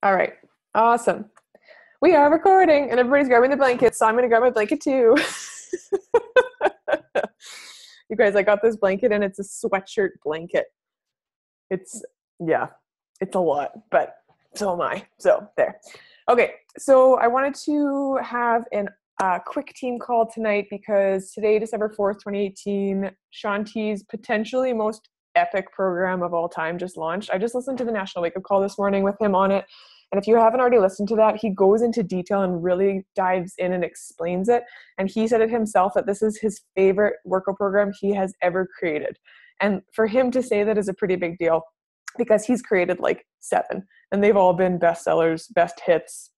All right. Awesome. We are recording and everybody's grabbing the blankets, so I'm going to grab my blanket too. You guys, I got this blanket and it's a sweatshirt blanket. It's, yeah, it's a lot, but so am I. So there. Okay. So I wanted to have a quick team call tonight because today, December 4th, 2018, Shanti's potentially most epic program of all time just launched. I just listened to the National Wake Up Call this morning with him on it. And if you haven't already listened to that, he goes into detail and really dives in and explains it. And he said it himself that this is his favorite workout program he has ever created. And for him to say that is a pretty big deal because he's created like 7 and they've all been bestsellers, best hits,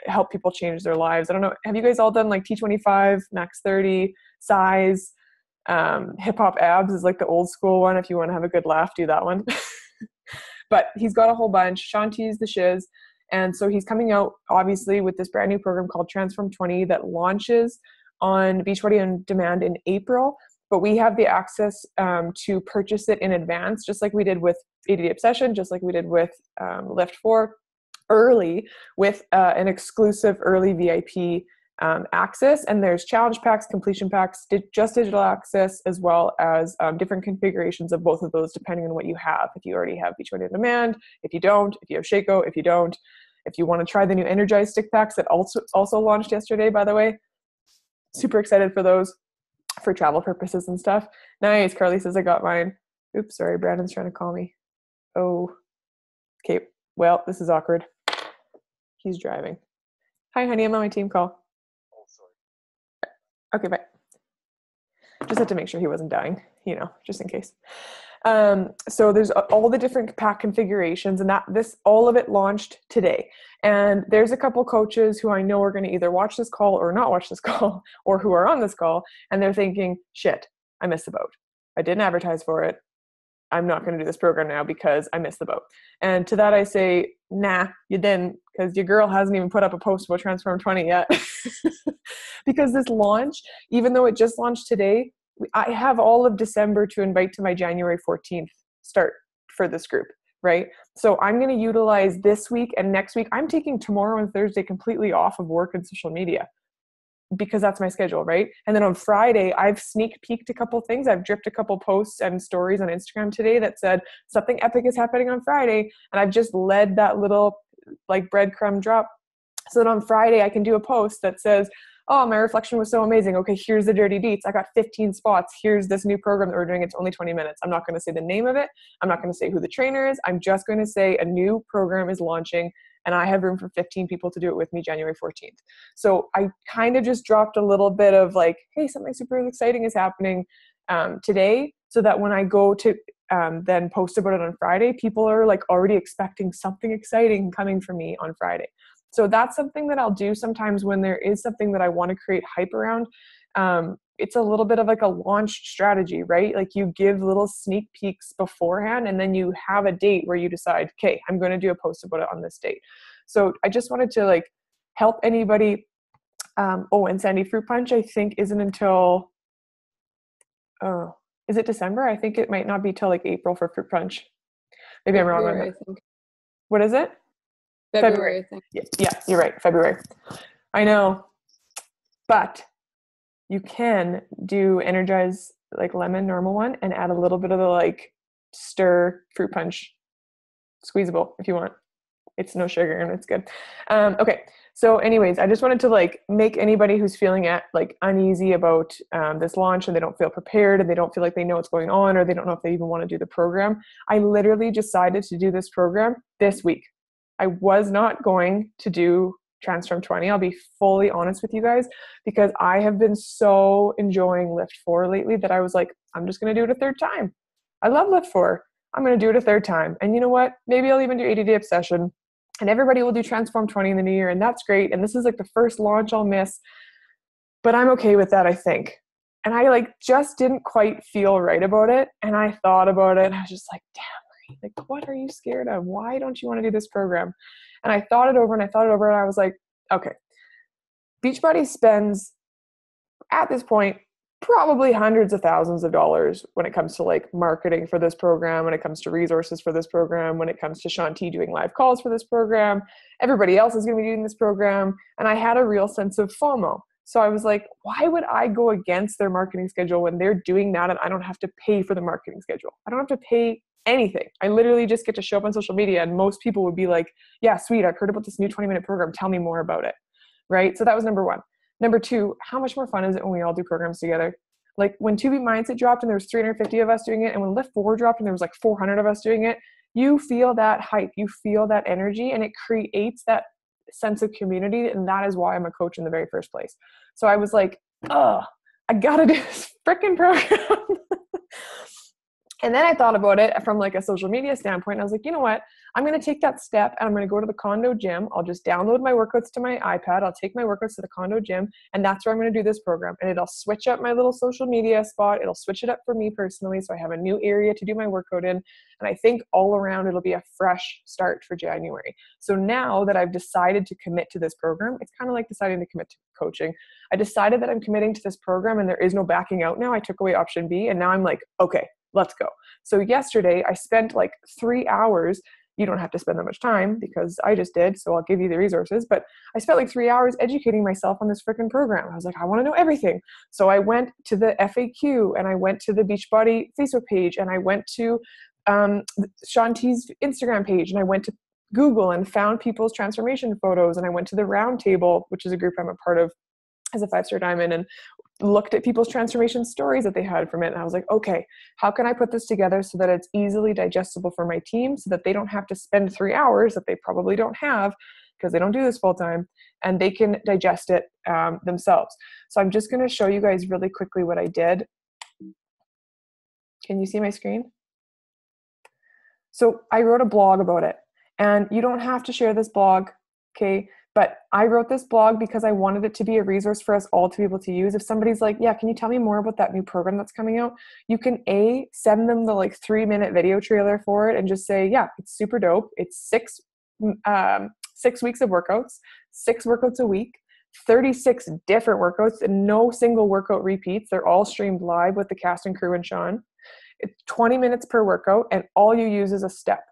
help people change their lives. I don't know. Have you guys all done like T25, Max 30, Size, Hip Hop Abs is like the old school one. If you want to have a good laugh, do that one. But he's got a whole bunch. Shanti's the shiz. And so he's coming out, obviously, with this brand new program called TRANSFORM20 that launches on Beachbody On Demand in April. But we have the access to purchase it in advance, just like we did with ADD Obsession, just like we did with Lift 4, early with an exclusive early VIP access. And there's challenge packs, completion packs, just digital access, as well as different configurations of both of those depending on what you have. If you already have Beachbody On Demand, if you don't, if you have Shaco, if you don't, if you want to try the new Energize stick packs that also launched yesterday, by the way. Super excited for those for travel purposes and stuff. Nice. Carly says I got mine. Oops, sorry. Brandon's trying to call me. Oh, okay. Well, this is awkward. He's driving. Hi, honey. I'm on my team call. Oh, sorry. Okay, bye. Just had to make sure he wasn't dying, just in case. So there's all the different pack configurations and all of it launched today. And there's a couple coaches who I know are going to either watch this call or not watch this call, or who are on this call, and they're thinking, shit, I missed the boat. I didn't advertise for it. I'm not going to do this program now because I missed the boat. And to that I say, nah, you didn't, because your girl hasn't even put up a post about TRANSFORM20 yet. Because this launch, even though it just launched today, I have all of December to invite to my January 14th start for this group, right? So I'm going to utilize this week and next week. I'm taking tomorrow and Thursday completely off of work and social media because that's my schedule, right? And then on Friday, I've sneak peeked a couple things. I've dripped a couple posts and stories on Instagram today that said something epic is happening on Friday. And I've just led that little like breadcrumb drop so that on Friday I can do a post that says, oh, my reflection was so amazing. Okay, here's the dirty deets. I got 15 spots. Here's this new program that we're doing. It's only 20 minutes. I'm not going to say the name of it. I'm not going to say who the trainer is. I'm just going to say a new program is launching and I have room for 15 people to do it with me January 14th. So I kind of just dropped a little bit of like, hey, something super exciting is happening today, so that when I go to then post about it on Friday, people are like already expecting something exciting coming from me on Friday. So that's something that I'll do sometimes when there is something that I want to create hype around. It's a little bit of like a launch strategy, right? Like you give little sneak peeks beforehand and then you have a date where you decide, okay, I'm going to do a post about it on this date. So I just wanted to like help anybody. And Sandy, Fruit Punch, I think isn't until, is it December? I think it might not be till like April for Fruit Punch. Maybe I'm wrong on that. I think. What is it? February, I think. Yeah, you're right. February. I know. But you can do Energize like lemon, normal one, and add a little bit of the like stir Fruit Punch squeezable if you want. It's no sugar and it's good. Okay. So anyways, I just wanted to like make anybody who's feeling like uneasy about this launch and they don't feel prepared and they don't feel like they know what's going on or they don't know if they even want to do the program. I literally decided to do this program this week. I was not going to do TRANSFORM20. I'll be fully honest with you guys because I have been so enjoying Lift 4 lately that I was like, I'm just going to do it a third time. I love Lift 4. I'm going to do it a third time. And you know what? Maybe I'll even do ADD Obsession and everybody will do TRANSFORM20 in the new year. And that's great. And this is like the first launch I'll miss, but I'm okay with that, I think. And I like just didn't quite feel right about it. And I thought about it and I was just like, damn. Like, what are you scared of? Why don't you want to do this program? And I thought it over and I was like, okay, Beachbody spends at this point probably hundreds of thousands of dollars when it comes to like marketing for this program, when it comes to resources for this program, when it comes to Shanti doing live calls for this program. Everybody else is going to be doing this program. And I had a real sense of FOMO. So I was like, why would I go against their marketing schedule when they're doing that and I don't have to pay for the marketing schedule? I don't have to pay anything. I literally just get to show up on social media, and most people would be like, yeah, sweet, I've heard about this new 20-minute program. Tell me more about it. Right? So that was number one. Number two, how much more fun is it when we all do programs together? Like when 2B Mindset dropped and there was 350 of us doing it, and when Lift 4 dropped and there was like 400 of us doing it, you feel that hype, you feel that energy, and it creates that sense of community. And that is why I'm a coach in the very first place. So I was like, oh, I gotta do this freaking program. And then I thought about it from like a social media standpoint. I was like, you know what? I'm going to take that step and I'm going to go to the condo gym. I'll just download my workouts to my iPad. I'll take my workouts to the condo gym, and that's where I'm going to do this program. And it'll switch up my little social media spot. It'll switch it up for me personally. So I have a new area to do my workout in. And I think all around it'll be a fresh start for January. So now that I've decided to commit to this program, it's kind of like deciding to commit to coaching. I decided that I'm committing to this program and there is no backing out now. I took away option B, and now I'm like, okay, let's go. So yesterday I spent like 3 hours. You don't have to spend that much time because I just did. So I'll give you the resources, but I spent like 3 hours educating myself on this freaking program. I was like, I want to know everything. So I went to the FAQ, and I went to the Beachbody Facebook page, and I went to Shanti's Instagram page, and I went to Google and found people's transformation photos. And I went to the Roundtable, which is a group I'm a part of as a 5-star diamond, and looked at people's transformation stories that they had from it. And I was like, okay, how can I put this together so that it's easily digestible for my team, so that they don't have to spend 3 hours that they probably don't have because they don't do this full time, and they can digest it themselves. So I'm just going to show you guys really quickly what I did. Can you see my screen? So I wrote a blog about it, and you don't have to share this blog, okay? But I wrote this blog because I wanted it to be a resource for us all to be able to use. If somebody's like, yeah, can you tell me more about that new program that's coming out? You can send them the like 3-minute video trailer for it and just say, yeah, it's super dope. It's 6 weeks of workouts, 6 workouts a week, 36 different workouts, and no single workout repeats. They're all streamed live with the cast and crew and Sean. It's 20 minutes per workout, and all you use is a step.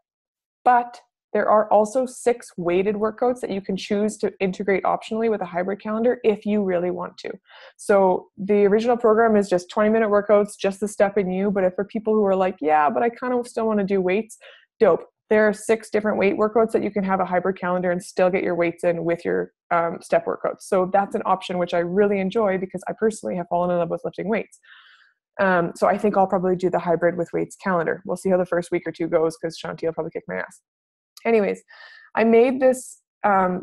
But there are also 6 weighted workouts that you can choose to integrate optionally with a hybrid calendar if you really want to. So the original program is just 20-minute workouts, just the step in you. But if for people who are like, yeah, but I kind of still want to do weights, dope. There are 6 different weight workouts that you can have a hybrid calendar and still get your weights in with your step workouts. So that's an option which I really enjoy because I personally have fallen in love with lifting weights. So I think I'll probably do the hybrid with weights calendar. We'll see how the first week or two goes because Shanti will probably kick my ass. Anyways, I made this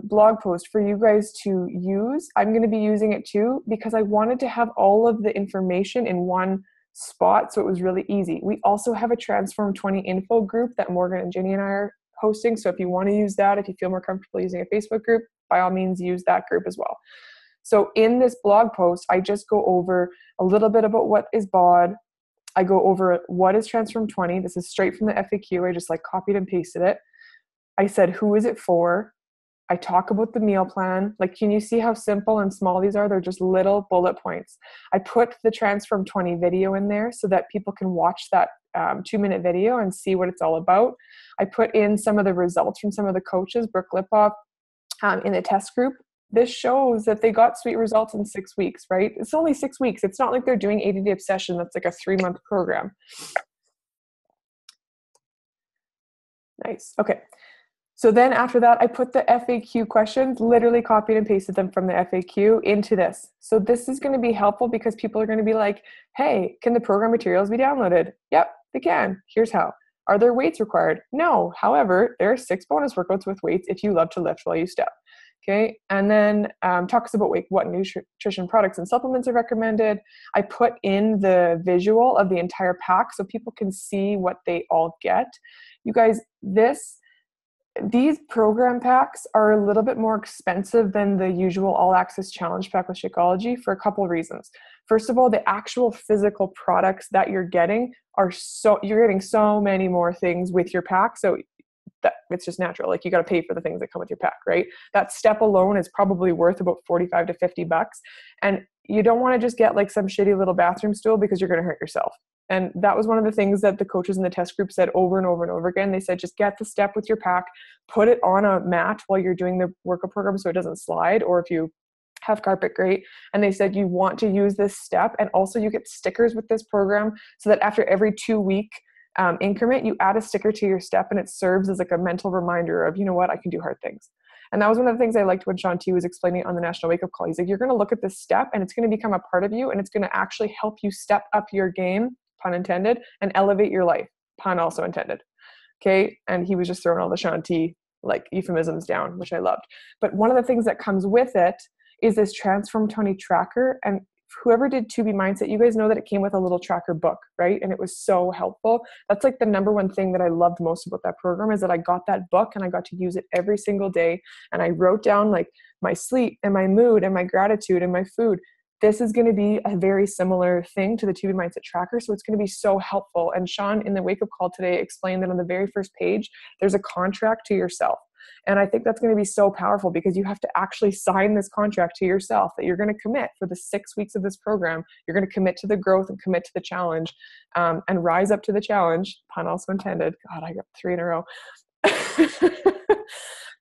blog post for you guys to use. I'm going to be using it too because I wanted to have all of the information in one spot, so it was really easy. We also have a Transform20 info group that Morgan and Ginny and I are hosting. So if you want to use that, if you feel more comfortable using a Facebook group, by all means use that group as well. So in this blog post, I just go over a little bit about what is BOD. I go over what is Transform20. This is straight from the FAQ. I just like copied and pasted it. I said, who is it for? I talk about the meal plan. Like, can you see how simple and small these are? They're just little bullet points. I put the Transform20 video in there so that people can watch that 2-minute video and see what it's all about. I put in some of the results from some of the coaches, Brooke Lipoff, in the test group. This shows that they got sweet results in 6 weeks, right? It's only 6 weeks. It's not like they're doing 80-day obsession. That's like a 3-month program. Nice. Okay. So then after that, I put the FAQ questions, literally copied and pasted them from the FAQ into this. So this is going to be helpful because people are going to be like, hey, can the program materials be downloaded? Yep, they can. Here's how. Are there weights required? No. However, there are 6 bonus workouts with weights if you love to lift while you step. Okay. And then talks about what nutrition products and supplements are recommended. I put in the visual of the entire pack so people can see what they all get. You guys, these program packs are a little bit more expensive than the usual all access challenge pack with Shakeology for a couple of reasons. First of all, the actual physical products that you're getting you're getting so many more things with your pack. So that it's just natural. Like you got to pay for the things that come with your pack, right? That step alone is probably worth about 45 to 50 bucks. And you don't want to just get like some shitty little bathroom stool because you're going to hurt yourself. And that was one of the things that the coaches in the test group said over and over and over again. They said, just get the step with your pack, put it on a mat while you're doing the workout program so it doesn't slide, or if you have carpet, great. And they said, you want to use this step. And also you get stickers with this program so that after every 2-week increment, you add a sticker to your step and it serves as like a mental reminder of, you know what, I can do hard things. And that was one of the things I liked when Sean T was explaining on the National Wake Up Call. He's like, you're going to look at this step and it's going to become a part of you, and it's going to actually help you step up your game, pun intended, and elevate your life, pun also intended. Okay. And he was just throwing all the Sean T like euphemisms down, which I loved. But one of the things that comes with it is this TRANSFORM20 tracker. And whoever did 2B Mindset, you guys know that it came with a little tracker book, right? And it was so helpful. That's like the number one thing that I loved most about that program, is that I got that book and I got to use it every single day. And I wrote down like my sleep and my mood and my gratitude and my food. This is going to be a very similar thing to the 2B Mindset tracker. So it's going to be so helpful. And Sean in the Wake Up Call today explained that on the very first page, there's a contract to yourself. And I think that's going to be so powerful, because you have to actually sign this contract to yourself that you're going to commit for the 6 weeks of this program. You're going to commit to the growth and commit to the challenge, and rise up to the challenge, pun also intended. God, I got 3 in a row.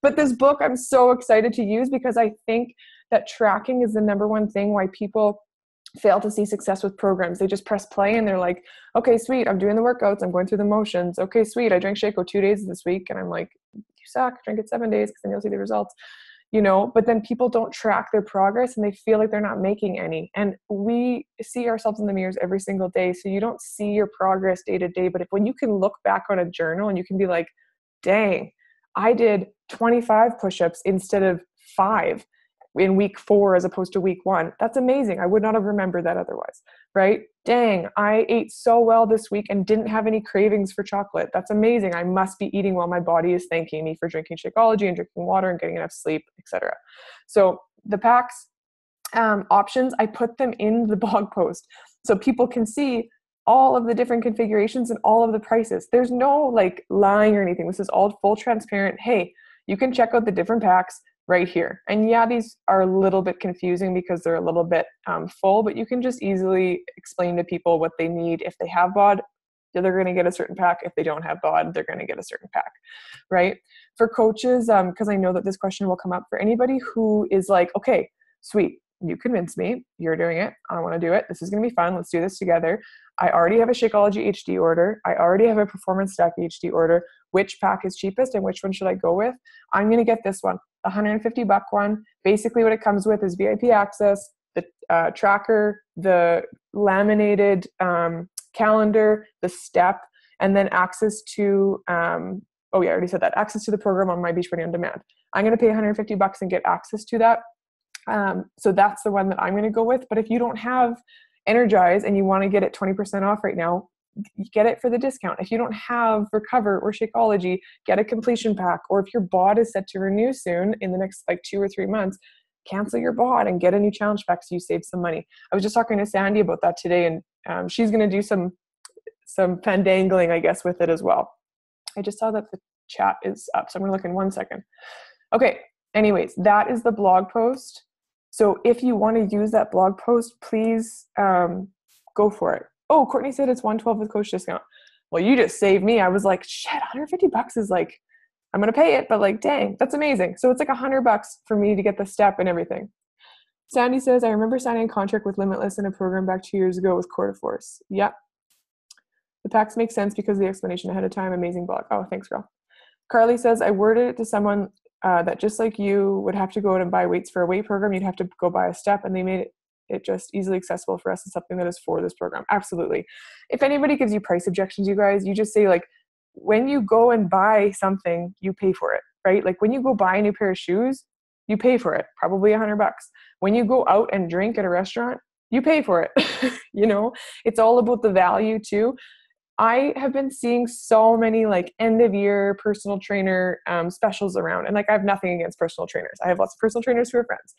But this book I'm so excited to use, because I think that tracking is the number one thing why people fail to see success with programs. They just press play and they're like, okay, sweet, I'm doing the workouts, I'm going through the motions. Okay, sweet, I drank Shaco 2 days this week. And I'm like, you suck, drink it 7 days because then you'll see the results, you know. But then people don't track their progress and they feel like they're not making any. And we see ourselves in the mirrors every single day, so you don't see your progress day to day. But when you can look back on a journal and you can be like, dang, I did 25 push-ups instead of 5 in week 4 as opposed to week 1. That's amazing. I would not have remembered that otherwise, right? Dang, I ate so well this week and didn't have any cravings for chocolate. That's amazing. I must be eating well. My body is thanking me for drinking Shakeology and drinking water and getting enough sleep, etc. So the packs options, I put them in the blog post so people can see all of the different configurations and all of the prices. There's no like lying or anything. This is all full transparent. Hey, you can check out the different packs right here. And yeah, these are a little bit confusing because they're a little bit full, but you can just easily explain to people what they need. If they have BOD, they're going to get a certain pack. If they don't have BOD, they're going to get a certain pack, right? For coaches, because I know that this question will come up, for anybody who is like, okay, sweet, you convinced me, you're doing it, I want to do it, this is going to be fun, let's do this together. I already have a Shakeology HD order, I already have a Performance Stack HD order. Which pack is cheapest and which one should I go with? I'm going to get this one, the $150 one. Basically what it comes with is VIP access, the tracker, the laminated calendar, the step, and then access to, oh yeah, I already said that, access to the program on My Beachbody On Demand. I'm going to pay $150 and get access to that. So that's the one that I'm going to go with. But if you don't have Energize and you want to get it 20% off right now, get it for the discount. If you don't have Recover or Shakeology, get a completion pack. Or if your BOD is set to renew soon in the next like 2 or 3 months, cancel your BOD and get a new challenge pack so you save some money. I was just talking to Sandy about that today, and she's going to do some fandangling, I guess, with it as well. I just saw that the chat is up, so I'm going to look in 1 second. Okay, anyways, that is the blog post. So if you want to use that blog post, please go for it. Oh, Courtney said it's $112 with coach discount. Well, you just saved me. I was like, shit, $150 is like, I'm going to pay it, but like, dang, that's amazing. So it's like $100 for me to get the step and everything. Sandy says, I remember signing a contract with Limitless in a program back 2 years ago with Core to Force. Yep. The packs make sense because of the explanation ahead of time. Amazing blog. Oh, thanks, girl. Carly says, I worded it to someone that just like you would have to go out and buy weights for a weight program. You'd have to go buy a step, and they made it just easily accessible for us and something that is for this program. Absolutely. If anybody gives you price objections, you guys, you just say like, when you go and buy something, you pay for it, right? Like when you go buy a new pair of shoes, you pay for it, probably $100. When you go out and drink at a restaurant, you pay for it. You know, it's all about the value too. I have been seeing so many like end of year personal trainer specials around, and like I have nothing against personal trainers. I have lots of personal trainers who are friends.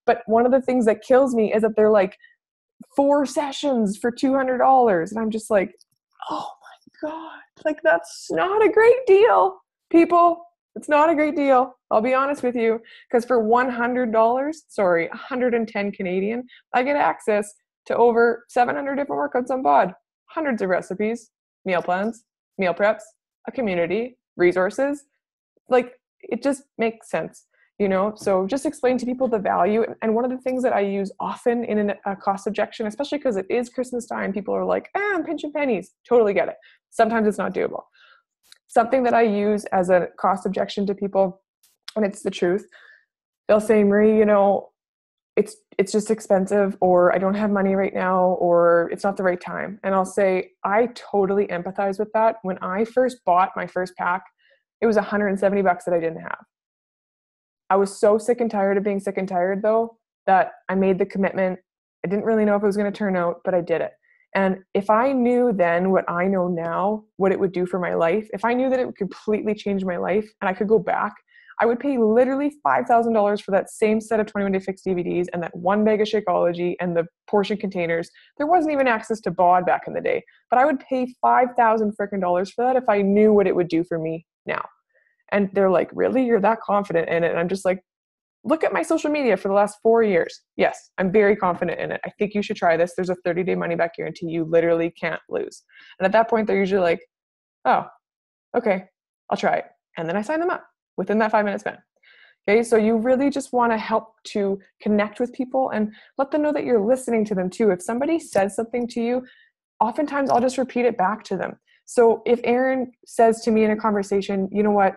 But one of the things that kills me is that they're like 4 sessions for $200. And I'm just like, oh my God, like that's not a great deal. People, it's not a great deal. I'll be honest with you, because for $110 Canadian, I get access to over 700 different workouts on BOD, hundreds of recipes, meal plans, meal preps, a community, resources. Like, it just makes sense, So just explain to people the value. And one of the things that I use often in a cost objection, especially because it is Christmas time, people are like, I'm pinching pennies. Totally get it. Sometimes it's not doable. Something that I use as a cost objection to people, and it's the truth, they'll say, Marie, it's just expensive, or I don't have money right now, or it's not the right time. And I'll say, I totally empathize with that. When I first bought my first pack, it was $170 that I didn't have. I was so sick and tired of being sick and tired, though, that I made the commitment. I didn't really know if it was going to turn out, but I did it. And if I knew then what I know now, what it would do for my life, if I knew that it would completely change my life and I could go back, I would pay literally $5,000 for that same set of 21 Day Fix DVDs and that one bag of Shakeology and the portion containers. There wasn't even access to BOD back in the day, but I would pay $5,000 freaking dollars for that if I knew what it would do for me now. And they're like, really? You're that confident in it? And I'm just like, look at my social media for the last 4 years. Yes, I'm very confident in it. I think you should try this. There's a 30-day money-back guarantee. You literally can't lose. And at that point, they're usually like, oh, okay, I'll try it. And then I sign them up within that 5-minute span. Okay, so you really just want to help to connect with people and let them know that you're listening to them too. If somebody says something to you, oftentimes I'll just repeat it back to them. So if Aaron says to me in a conversation, you know what,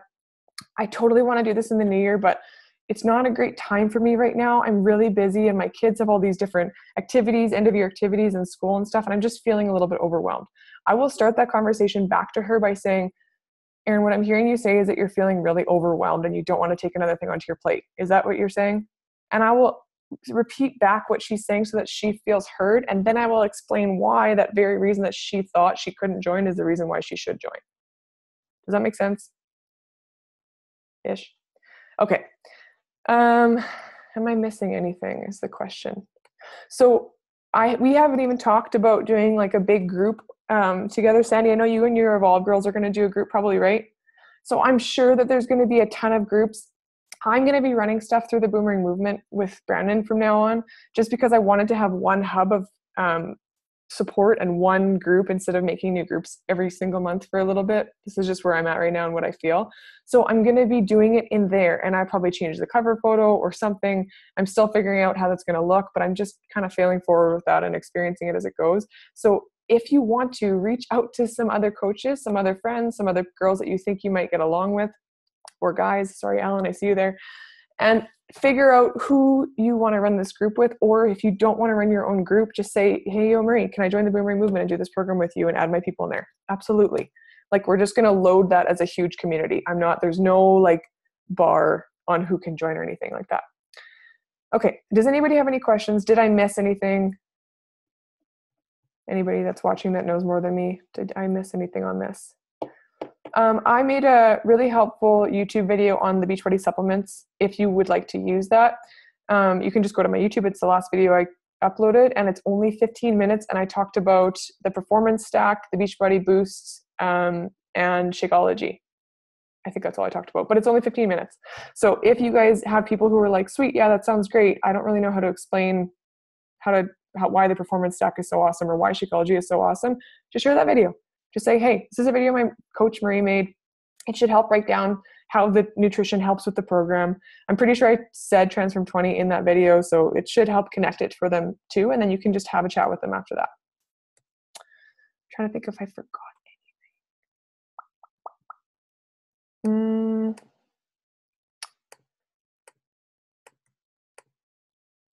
I totally want to do this in the new year, but it's not a great time for me right now. I'm really busy and my kids have all these different activities, end of year activities in school and stuff, and I'm just feeling a little bit overwhelmed. I will start that conversation back to her by saying, Erin, what I'm hearing you say is that you're feeling really overwhelmed and you don't want to take another thing onto your plate. Is that what you're saying? And I will repeat back what she's saying so that she feels heard, and then I will explain why that very reason that she thought she couldn't join is the reason why she should join. Does that make sense? Ish. Okay. Am I missing anything is the question. So we haven't even talked about doing like a big group together. Sandy, I know you and your Evolve girls are going to do a group probably, right? So I'm sure that there's going to be a ton of groups. I'm going to be running stuff through the Boomerang movement with Brandon from now on, just because I wanted to have one hub of support and one group instead of making new groups every single month for a little bit. This is just where I'm at right now and what I feel. So I'm going to be doing it in there, and I probably change the cover photo or something. I'm still figuring out how that's going to look, but I'm just kind of failing forward with that and experiencing it as it goes. So if you want to reach out to some other coaches, some other friends, some other girls that you think you might get along with, or guys, sorry, Alan, I see you there, and figure out who you want to run this group with. Or if you don't want to run your own group, just say, hey, Marie, can I join the Boomerang movement and do this program with you and add my people in there? Absolutely. Like, we're just going to load that as a huge community. There's no like bar on who can join or anything like that. Okay. Does anybody have any questions? Did I miss anything? Anybody that's watching that knows more than me? Did I miss anything on this? I made a really helpful YouTube video on the Beachbody supplements. If you would like to use that, you can just go to my YouTube. It's the last video I uploaded, and it's only 15 minutes. And I talked about the performance stack, the Beachbody boosts, and Shakeology. I think that's all I talked about, but it's only 15 minutes. So if you guys have people who are like, sweet, yeah, that sounds great, I don't really know how to explain why the performance stack is so awesome or why Shakeology is so awesome, just share that video. Just say, hey, this is a video my coach Marie made. It should help break down how the nutrition helps with the program. I'm pretty sure I said TRANSFORM20 in that video, so it should help connect it for them too, and then you can just have a chat with them after that. I'm trying to think if I forgot anything.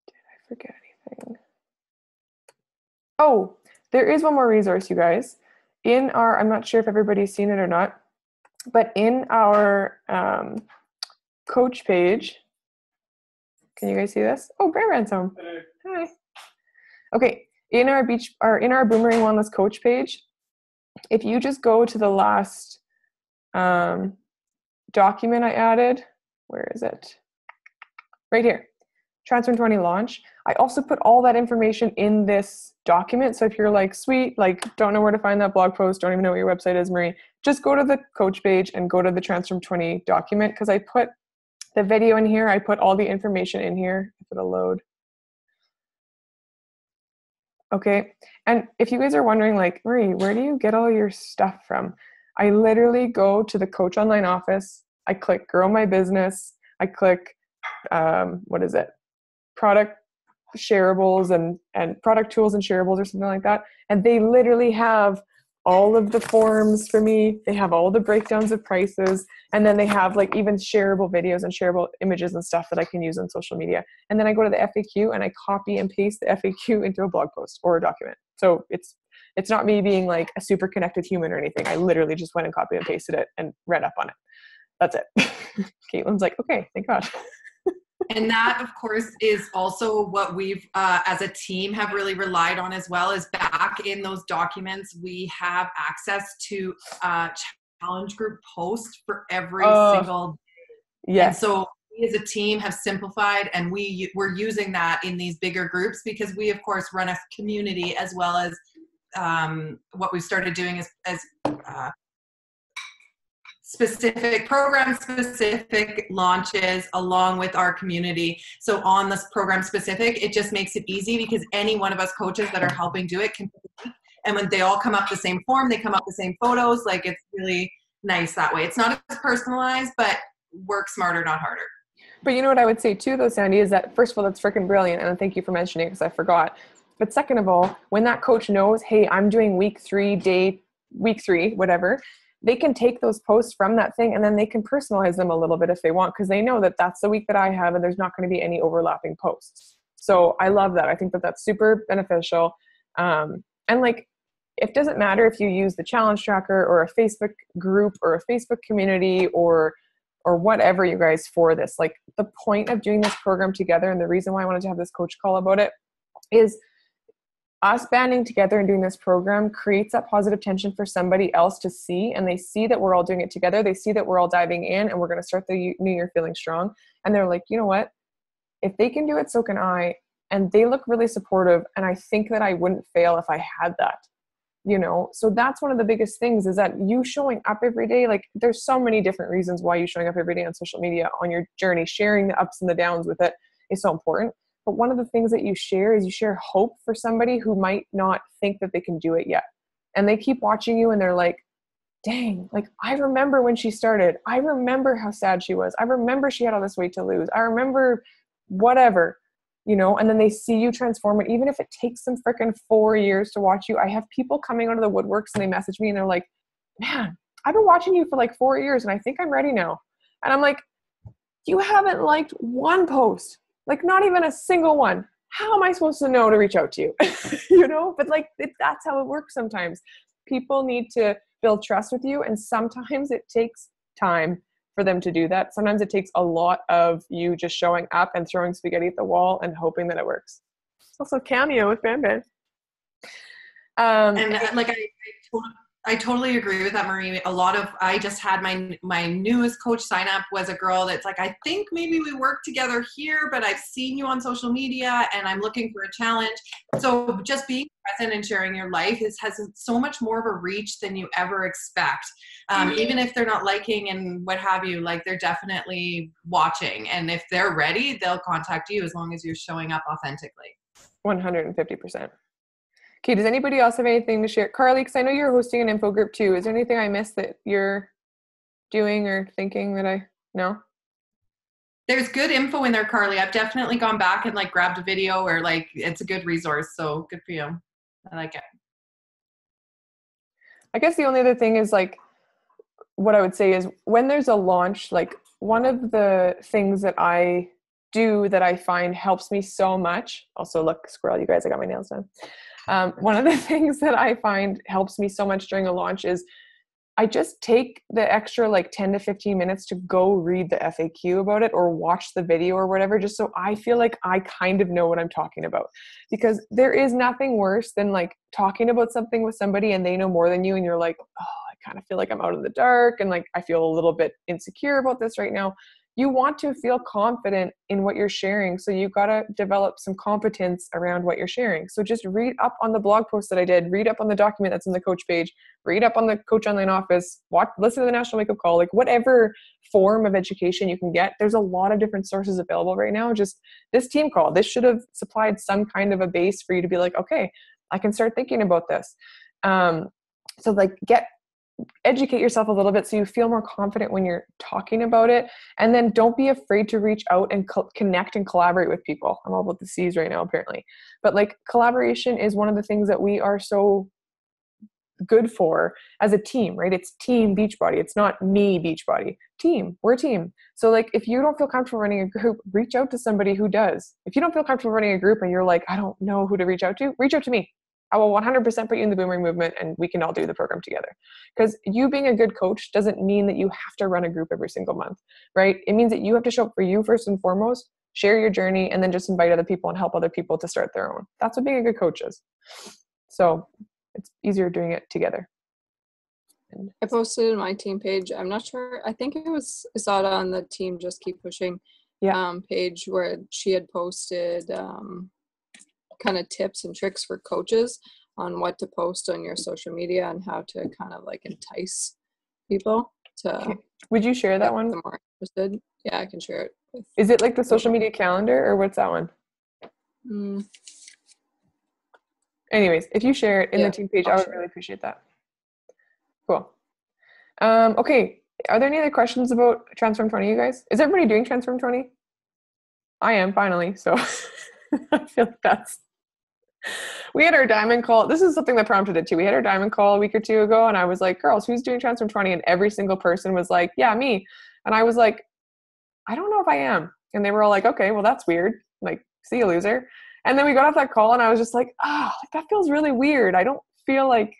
Did I forget anything? Oh, there is one more resource, you guys. I'm not sure if everybody's seen it or not, but in our coach page, can you guys see this? Oh, Brandon's home. Hi. Okay, in our Boomerang Wellness coach page, if you just go to the last document I added, where is it? Right here. TRANSFORM20 launch. I also put all that information in this document. So if you're like, sweet, like don't know where to find that blog post, don't even know what your website is, Marie, just go to the coach page and go to the TRANSFORM20 document, because I put the video in here. I put all the information in here. If it'll load. Okay. And if you guys are wondering, like, Marie, where do you get all your stuff from? I literally go to the Coach Online office. I click Grow My Business. I click, product shareables and product tools and shareables or something like that. And they literally have all of the forms for me. They have all the breakdowns of prices. And then they have like even shareable videos and shareable images and stuff that I can use on social media. And then I go to the FAQ and I copy and paste the FAQ into a blog post or a document. So it's not me being like a super connected human or anything. I literally just went and copied and pasted it and read up on it. That's it. Caitlin's like, okay, thank God. And that, of course, is also what we've, as a team, have really relied on as well, is back in those documents, we have access to challenge group post for every single day. Yes. And so we as a team have simplified, and we're using that in these bigger groups, because we, of course, run a community, as well as what we've started doing as program-specific launches along with our community. So on this program-specific, it just makes it easy, because any one of us coaches that are helping do it can, and when they all come up the same form, they come up the same photos. Like, it's really nice that way. It's not as personalized, but work smarter, not harder. But you know what I would say too, though, Sandy, is that first of all, that's freaking brilliant, and thank you for mentioning it, because I forgot. But second of all, when that coach knows, hey, I'm doing week 3, whatever, they can take those posts from that thing and then they can personalize them a little bit if they want, because they know that that's the week that I have and there's not going to be any overlapping posts. So I love that. I think that that's super beneficial. And like, it doesn't matter if you use the challenge tracker or a Facebook group or a Facebook community or whatever, you guys, for this. Like, the point of doing this program together, and the reason why I wanted to have this coach call about it, is us banding together and doing this program creates that positive tension for somebody else to see, and they see that we're all doing it together. They see that we're all diving in and we're going to start the new year feeling strong. And they're like, you know what? If they can do it, so can I. And they look really supportive. And I think that I wouldn't fail if I had that, you know? So that's one of the biggest things, is that you showing up every day. Like, there's so many different reasons why you showing up every day on social media on your journey, sharing the ups and the downs with it is so important. But one of the things that you share is you share hope for somebody who might not think that they can do it yet. And they keep watching you and they're like, dang, like, I remember when she started. I remember how sad she was. I remember she had all this weight to lose. I remember whatever, you know, and then they see you transform it. Even if it takes them freaking 4 years to watch you. I have people coming out of the woodworks and they message me and they're like, man, I've been watching you for like 4 years and I think I'm ready now. And I'm like, you haven't liked one post. Like, not even a single one. How am I supposed to know to reach out to you? You know, but like, that's how it works sometimes. People need to build trust with you. And sometimes it takes time for them to do that. Sometimes it takes a lot of you just showing up and throwing spaghetti at the wall and hoping that it works. Also cameo with Bam Bam. And like, I totally agree with that, Marie. I just had my newest coach sign up was a girl that's like, I think maybe we work together here, but I've seen you on social media and I'm looking for a challenge. So just being present and sharing your life has so much more of a reach than you ever expect. Even if they're not liking and what have you, like, they're definitely watching. And if they're ready, they'll contact you as long as you're showing up authentically. 150%. Okay, does anybody else have anything to share? Carly, because I know you're hosting an info group too. Is there anything I missed that you're doing or thinking that I know? There's good info in there, Carly. I've definitely gone back and like grabbed a video, or like, it's a good resource. So good for you. I like it. I guess the only other thing is, like, what I would say is when there's a launch, like, one of the things that I do that I find helps me so much. Also, look, squirrel, you guys, I got my nails done. One of the things that I find helps me so much during a launch is I just take the extra like 10 to 15 minutes to go read the FAQ about it or watch the video or whatever, just so I feel like I kind of know what I'm talking about. Because there is nothing worse than like talking about something with somebody and they know more than you and you're like, oh, I kind of feel like I'm out in the dark and like I feel a little bit insecure about this right now. you want to feel confident in what you're sharing. So you got to develop some competence around what you're sharing. So just read up on the blog post that I did, read up on the document that's in the coach page, read up on the coach online office, listen to the national wake up call, like whatever form of education you can get. There's a lot of different sources available right now. Just this team call, this should have supplied some kind of a base for you to be like, okay, I can start thinking about this. So like educate yourself a little bit so you feel more confident when you're talking about it. And then don't be afraid to reach out and connect and collaborate with people. I'm all about the C's right now, apparently. But like collaboration is one of the things that we are so good for as a team, right? It's team Beachbody. It's not me Beachbody. Team. We're a team. So like if you don't feel comfortable running a group, reach out to somebody who does. If you don't feel comfortable running a group and you're like, I don't know who to reach out to me. I will 100% put you in the Boomerang movement and we can all do the program together. Because you being a good coach doesn't mean that you have to run a group every single month, right? It means that you have to show up for you first and foremost, share your journey, and then just invite other people and help other people to start their own. That's what being a good coach is. So it's easier doing it together. I posted in my team page. I'm not sure. I think I saw it on the Team Just Keep Pushing page where she had posted kind of tips and tricks for coaches on what to post on your social media and how to kind of like entice people to. Would you share that one? More interested? Yeah, I can share it. Is it like the social media calendar or what's that one? Anyways, if you share it in the team page, I would really appreciate that. Cool. Okay. Are there any other questions about Transform20, you guys? Is everybody doing Transform20? I am, finally. So I feel like we had our diamond call. This is something that prompted it too. We had our diamond call a week or two ago and I was like, girls, who's doing Transform20? And every single person was like, yeah, me. And I was like, I don't know if I am. And they were all like, okay, well, that's weird. Like, see you, loser. And then we got off that call and I was just like, that feels really weird. I feel like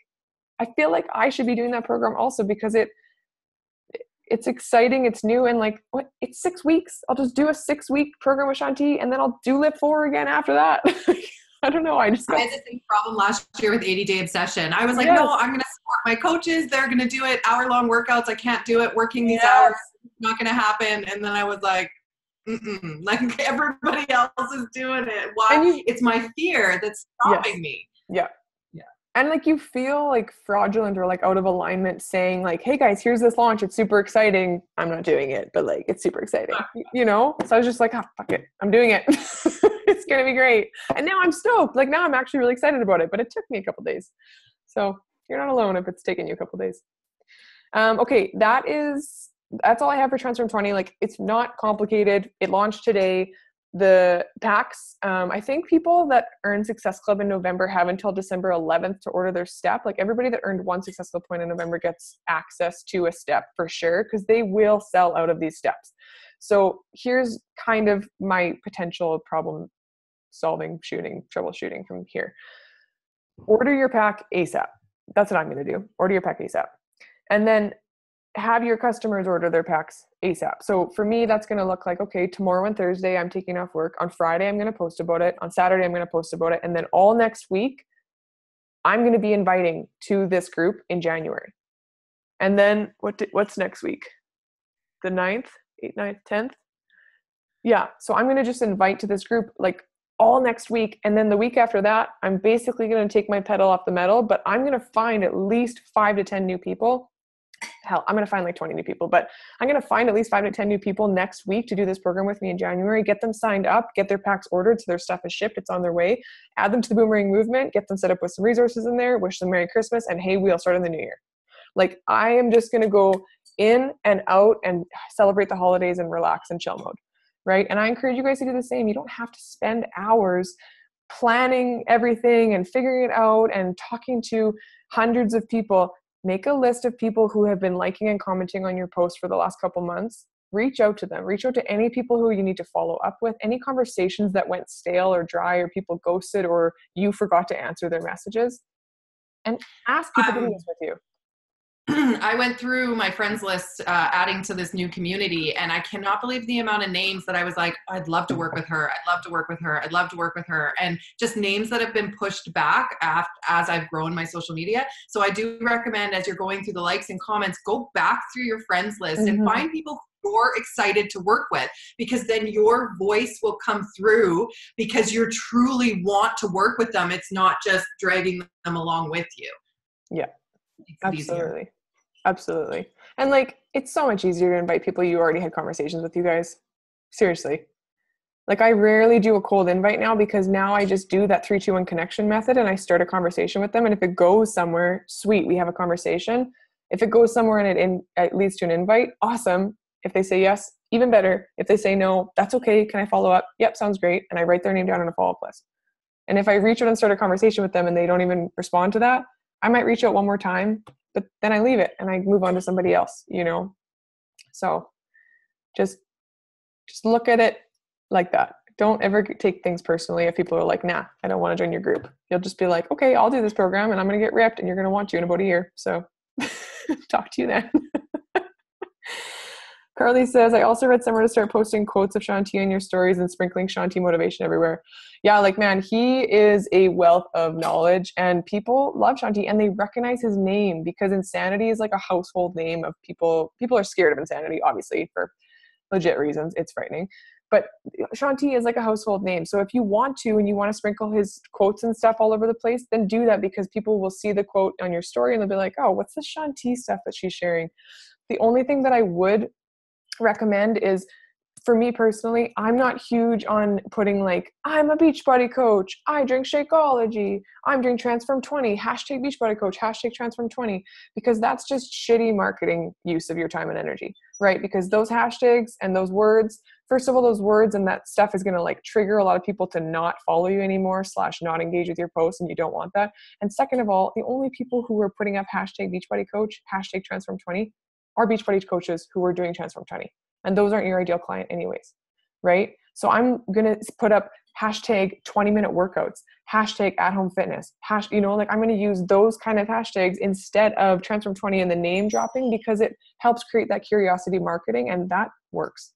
I should be doing that program also because it's exciting. It's new. And like, what? It's 6 weeks. I'll just do a 6-week program with Shanti and then I'll do Lift 4 again after that. I don't know. I had the same problem last year with 80-day obsession. I was like, no, I'm going to support my coaches. They're going to do it. Hour-long workouts. I can't do it. Working these hours. It's not going to happen. And then I was like, like everybody else is doing it. Why? It's my fear that's stopping me. Yeah. And like you feel like fraudulent or like out of alignment saying like, hey guys, here's this launch. It's super exciting. I'm not doing it, but like it's super exciting, you know? So I was just like, fuck it. I'm doing it. It's going to be great. And now I'm stoked. Like now I'm actually really excited about it, but it took me a couple days. So you're not alone if it's taken you a couple days. Okay. That's all I have for Transform20. Like it's not complicated. It launched today. The packs, I think people that earn Success Club in November have until December 11th to order their step. Like everybody that earned 1 Success Club point in November gets access to a step for sure, because they will sell out of these steps. So here's kind of my potential problem solving, troubleshooting from here. Order your pack ASAP. That's what I'm going to do. Order your pack ASAP. And then have your customers order their packs ASAP. So for me, that's going to look like, okay, tomorrow and Thursday, I'm taking off work. On Friday, I'm going to post about it. On Saturday, I'm going to post about it. And then all next week, I'm going to be inviting to this group in January. And then what's next week? The 9th, 8th, 9th, 10th? Yeah. So I'm going to just invite to this group like all next week. And then the week after that, I'm basically going to take my pedal off the metal, but I'm going to find at least 5 to 10 new people. Hell, I'm going to find like 20 new people, but I'm going to find at least 5 to 10 new people next week to do this program with me in January, get them signed up, get their packs ordered so their stuff is shipped, it's on their way, add them to the Boomerang movement, get them set up with some resources in there, wish them Merry Christmas, and hey, we'll start in the new year. Like I am just going to go in and out and celebrate the holidays and relax and chill mode, right? And I encourage you guys to do the same. You don't have to spend hours planning everything and figuring it out and talking to hundreds of people. Make a list of people who have been liking and commenting on your post for the last couple months. Reach out to them. Reach out to any people who you need to follow up with, any conversations that went stale or dry or people ghosted or you forgot to answer their messages, and ask people to do this with you. I went through my friends list, adding to this new community, and I cannot believe the amount of names that I was like, I'd love to work with her. I'd love to work with her. I'd love to work with her. And just names that have been pushed back as I've grown my social media. So I do recommend, as you're going through the likes and comments, go back through your friends list and find people who you're excited to work with, because then your voice will come through because you truly want to work with them. It's not just dragging them along with you. Yeah, absolutely. Absolutely. And like, it's so much easier to invite people you already had conversations with, you guys. Seriously. Like, I rarely do a cold invite now, because now I just do that 3-2-1 connection method and I start a conversation with them. And if it goes somewhere, sweet, we have a conversation. If it goes somewhere and it leads to an invite, awesome. If they say yes, even better. If they say no, that's okay. Can I follow up? Yep, sounds great. And I write their name down on a follow-up list. And if I reach out and start a conversation with them and they don't even respond to that, I might reach out one more time, but then I leave it and I move on to somebody else, you know? So just look at it like that. Don't ever take things personally if people are like, nah, I don't want to join your group. You'll just be like, okay, I'll do this program and I'm going to get ripped and you're going to want to in about a year. So talk to you then. Carly says, I also read somewhere to start posting quotes of Shanti in your stories and sprinkling Shanti motivation everywhere. Yeah, like, man, he is a wealth of knowledge and people love Shanti and they recognize his name, because insanity is like a household name of people. People are scared of insanity, obviously, for legit reasons. It's frightening. But Shanti is like a household name. So if you want to and you want to sprinkle his quotes and stuff all over the place, then do that, because people will see the quote on your story and they'll be like, oh, what's the Shanti stuff that she's sharing? The only thing that I would recommend is, for me personally, I'm not huge on putting like, I'm a Beachbody coach, I drink Shakeology, I'm doing TRANSFORM20, hashtag Beachbody coach, hashtag TRANSFORM20, because that's just shitty marketing use of your time and energy, right? Because those hashtags and those words, first of all, those words and that stuff is going to like trigger a lot of people to not follow you anymore / not engage with your posts, and you don't want that. And second of all, the only people who are putting up hashtag Beachbody coach, hashtag TRANSFORM20 are Beachbody coaches who are doing TRANSFORM20. And those aren't your ideal client anyways, right? So I'm going to put up hashtag 20-minute workouts, hashtag at-home fitness, I'm going to use those kind of hashtags instead of TRANSFORM20 and the name dropping, because it helps create that curiosity marketing, and that works.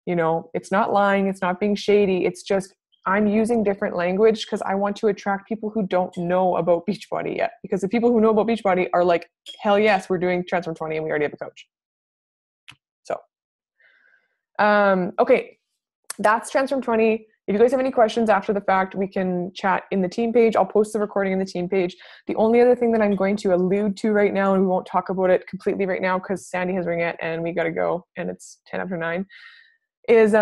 You know, it's not lying, it's not being shady, it's just I'm using different language because I want to attract people who don't know about Beachbody yet. Because the people who know about Beachbody are like, hell yes, we're doing TRANSFORM20 and we already have a coach. So, okay, that's TRANSFORM20. If you guys have any questions after the fact, we can chat in the team page. I'll post the recording in the team page. The only other thing that I'm going to allude to right now, and we won't talk about it completely right now because Sandy has ringed it and we got to go and it's 10 after 9, is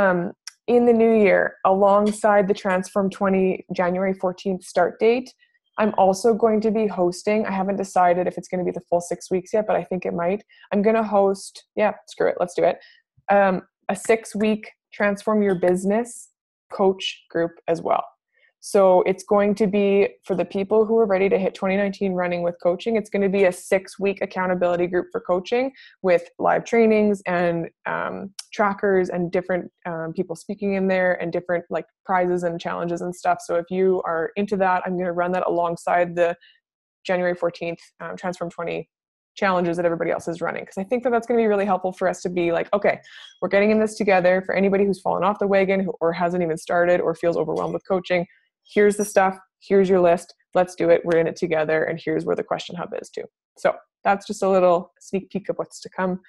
in the new year, alongside the TRANSFORM20 January 14th start date, I'm also going to be hosting, I haven't decided if it's going to be the full 6 weeks yet, but I think it might. I'm going to host, screw it, let's do it, a 6-week Transform Your Business coach group as well. So it's going to be for the people who are ready to hit 2019 running with coaching. It's going to be a 6-week accountability group for coaching with live trainings and trackers and different people speaking in there and different like prizes and challenges and stuff. So if you are into that, I'm going to run that alongside the January 14th TRANSFORM20 challenges that everybody else is running. Because I think that that's going to be really helpful for us to be like, okay, we're getting in this together. For anybody who's fallen off the wagon or hasn't even started or feels overwhelmed with coaching, here's the stuff, here's your list, let's do it, we're in it together, and here's where the question hub is too. So that's just a little sneak peek of what's to come.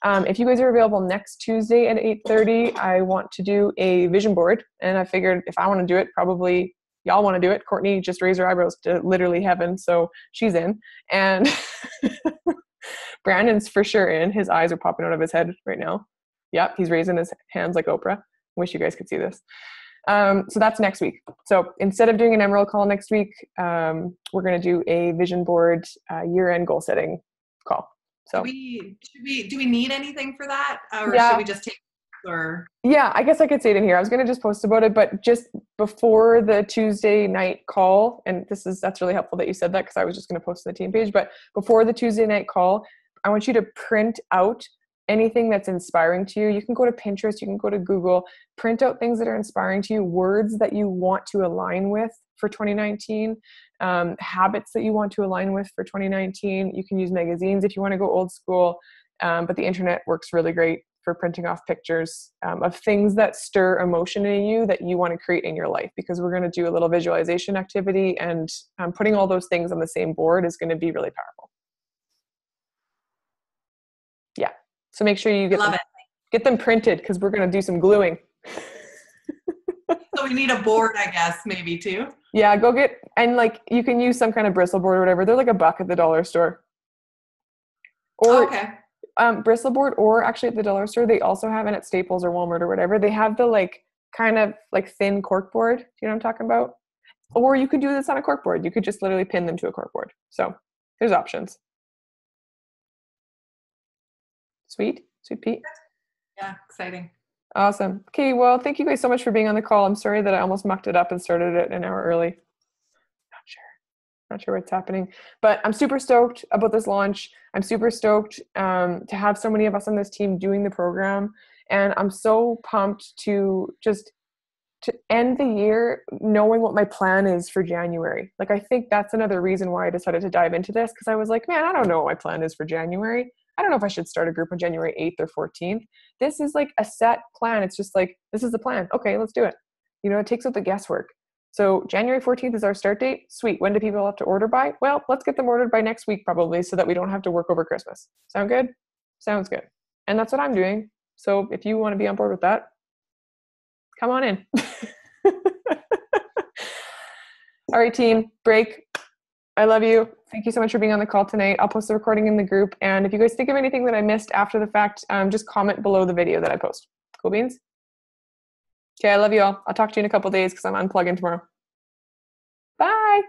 If you guys are available next Tuesday at 8:30, I want to do a vision board, and I figured if I want to do it, probably y'all want to do it. Courtney just raised her eyebrows to literally heaven, so she's in. And Brandon's for sure in. His eyes are popping out of his head right now. Yep, he's raising his hands like Oprah. Wish you guys could see this. So that's next week. So instead of doing an Emerald call next week, we're going to do a vision board year-end goal setting call. So do we need anything for that, or should we just take it? Or I guess I could say it in here. I was going to just post about it, but just before the Tuesday night call, and that's really helpful that you said that because I was just going to post on the team page. But before the Tuesday night call, I want you to print out anything that's inspiring to you. You can go to Pinterest, you can go to Google, print out things that are inspiring to you, words that you want to align with for 2019, habits that you want to align with for 2019. You can use magazines if you want to go old school, but the internet works really great for printing off pictures of things that stir emotion in you that you want to create in your life, because we're going to do a little visualization activity, and putting all those things on the same board is going to be really powerful. Yeah. So make sure you get Love it. Get them printed because we're going to do some gluing. So we need a board, I guess, maybe too. Yeah, go get, and like you can use some kind of bristle board or whatever. They're like $1 at the dollar store. Or bristle board, or actually at the dollar store, they also have it at Staples or Walmart or whatever. They have the like kind of like thin cork board. Do you know what I'm talking about? Or you could do this on a cork board. You could just literally pin them to a cork board. So there's options. Sweet Pete. Yeah, exciting. Awesome. Okay, well, thank you guys so much for being on the call. I'm sorry that I almost mucked it up and started it an hour early. Not sure what's happening, but I'm super stoked about this launch. I'm super stoked to have so many of us on this team doing the program. And I'm so pumped to end the year knowing what my plan is for January. Like, I think that's another reason why I decided to dive into this, because I was like, man, I don't know what my plan is for January. I don't know if I should start a group on January 8th or 14th. This is like a set plan. It's just like, this is the plan. Okay, let's do it. You know, it takes out the guesswork. So January 14th is our start date. Sweet. When do people have to order by? Well, let's get them ordered by next week probably, so that we don't have to work over Christmas. Sound good? Sounds good. And that's what I'm doing. So if you want to be on board with that, come on in. All right, team, break. I love you. Thank you so much for being on the call tonight. I'll post the recording in the group. And if you guys think of anything that I missed after the fact, just comment below the video that I post. Cool beans? Okay, I love you all. I'll talk to you in a couple days because I'm unplugging tomorrow. Bye.